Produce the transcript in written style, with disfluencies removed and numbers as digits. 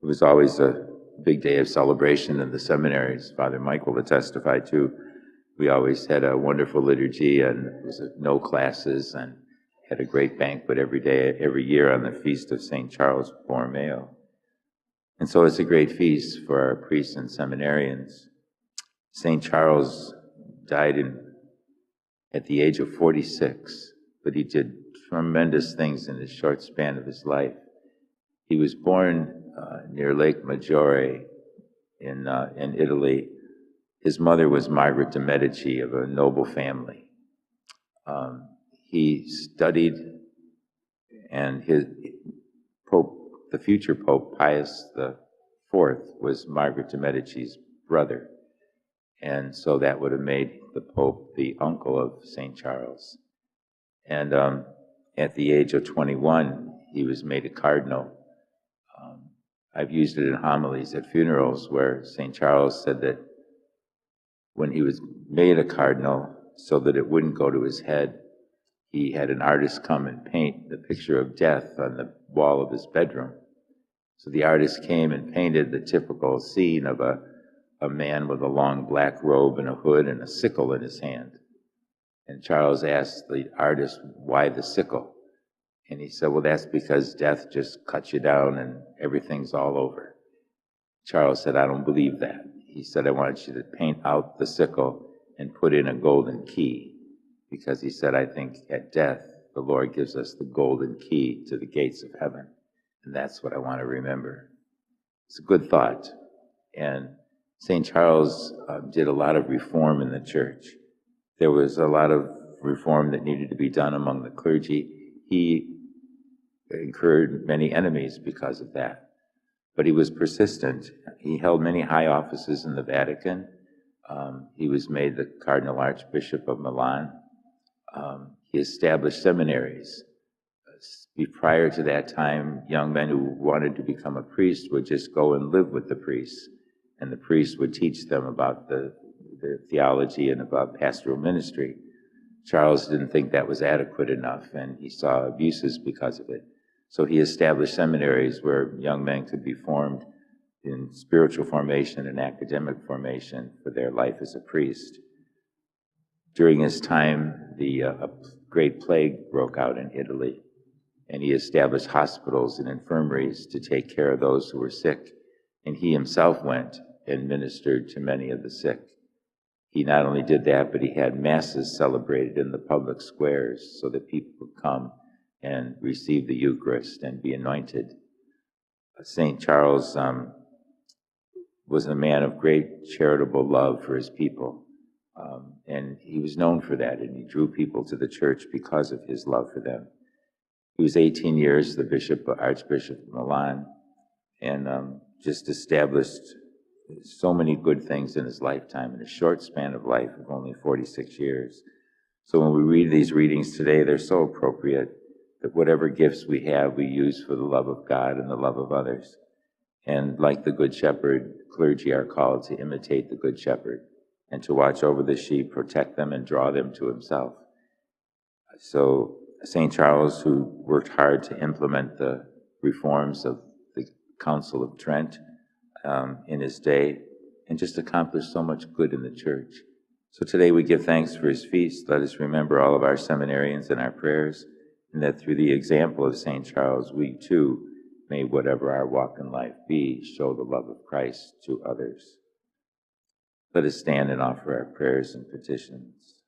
It was always a big day of celebration in the seminaries. Father Michael would testify to. We always had a wonderful liturgy, and it was no classes, and had a great banquet every day, every year on the feast of St. Charles Borromeo. And so it's a great feast for our priests and seminarians. St. Charles died at the age of 46, but he did tremendous things in the short span of his life. He was born near Lake Maggiore in Italy. His mother was Margaret de' Medici of a noble family. He studied, and his Pope, the future Pope Pius IV, was Margaret de' Medici's brother. And so that would have made the Pope the uncle of St. Charles. And at the age of 21, he was made a cardinal. I've used it in homilies at funerals where St. Charles said that when he was made a cardinal, so that it wouldn't go to his head, he had an artist come and paint the picture of death on the wall of his bedroom. So the artist came and painted the typical scene of a man with a long black robe and a hood and a sickle in his hand. And Charles asked the artist, why the sickle? And he said, well, that's because death just cuts you down and everything's all over. Charles said, I don't believe that. He said, I want you to paint out the sickle and put in a golden key. Because he said, I think at death, the Lord gives us the golden key to the gates of heaven. And that's what I want to remember. It's a good thought. And St. Charles did a lot of reform in the church. There was a lot of reform that needed to be done among the clergy. He incurred many enemies because of that. But he was persistent. He held many high offices in the Vatican. He was made the Cardinal Archbishop of Milan. He established seminaries. Prior to that time, young men who wanted to become a priest would just go and live with the priests, and the priest would teach them about the theology and about pastoral ministry. Charles didn't think that was adequate enough, and he saw abuses because of it. So he established seminaries where young men could be formed in spiritual formation and academic formation for their life as a priest. During his time, the Great Plague broke out in Italy, and he established hospitals and infirmaries to take care of those who were sick, and he himself went and ministered to many of the sick. He not only did that, but he had masses celebrated in the public squares so that people would come and receive the Eucharist and be anointed. St. Charles was a man of great charitable love for his people, and he was known for that, and he drew people to the church because of his love for them. He was 18 years the Archbishop of Milan, and just established so many good things in his lifetime, in a short span of life of only 46 years. So when we read these readings today, they're so appropriate that whatever gifts we have, we use for the love of God and the love of others. And like the Good Shepherd, clergy are called to imitate the Good Shepherd and to watch over the sheep, protect them, and draw them to himself. So St. Charles, who worked hard to implement the reforms of the Council of Trent in his day, and just accomplished so much good in the church. So today we give thanks for his feast. Let us remember all of our seminarians in our prayers, and that through the example of St. Charles, we too may, whatever our walk in life be, show the love of Christ to others. Let us stand and offer our prayers and petitions.